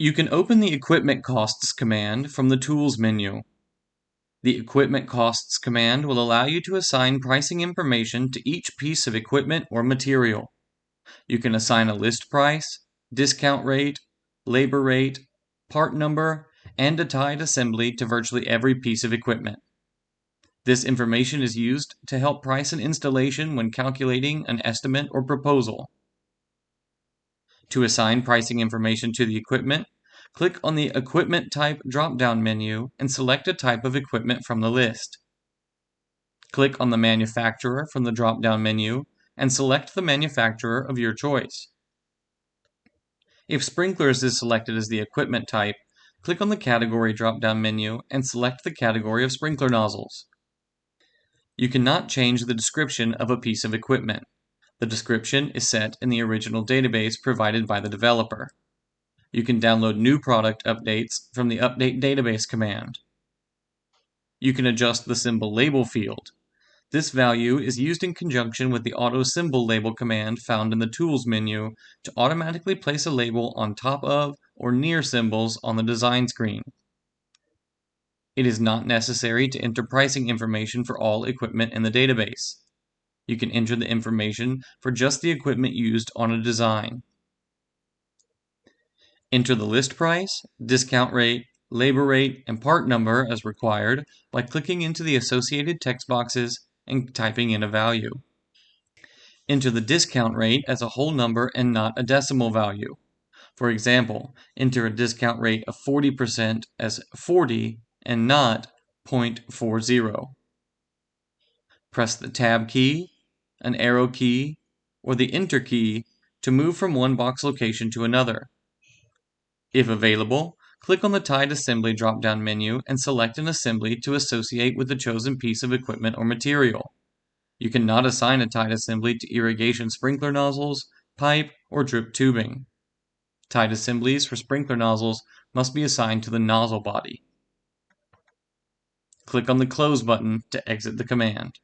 You can open the Equipment Costs command from the Tools menu. The Equipment Costs command will allow you to assign pricing information to each piece of equipment or material. You can assign a list price, discount rate, labor rate, part number, and a tied assembly to virtually every piece of equipment. This information is used to help price an installation when calculating an estimate or proposal. To assign pricing information to the equipment, click on the Equipment Type drop-down menu and select a type of equipment from the list. Click on the manufacturer from the drop-down menu and select the manufacturer of your choice. If sprinklers is selected as the equipment type, click on the Category drop-down menu and select the category of sprinkler nozzles. You cannot change the description of a piece of equipment. The description is set in the original database provided by the developer. You can download new product updates from the Update Database command. You can adjust the symbol label field. This value is used in conjunction with the Auto Symbol Label command found in the Tools menu to automatically place a label on top of or near symbols on the design screen. It is not necessary to enter pricing information for all equipment in the database. You can enter the information for just the equipment used on a design. Enter the list price, discount rate, labor rate, and part number as required by clicking into the associated text boxes and typing in a value. Enter the discount rate as a whole number and not a decimal value. For example, enter a discount rate of 40% as 40 and not 0.40. Press the Tab key, an arrow key, or the Enter key to move from one box location to another. If available, click on the Tied Assembly drop-down menu and select an assembly to associate with the chosen piece of equipment or material. You cannot assign a tied assembly to irrigation sprinkler nozzles, pipe, or drip tubing. Tied assemblies for sprinkler nozzles must be assigned to the nozzle body. Click on the Close button to exit the command.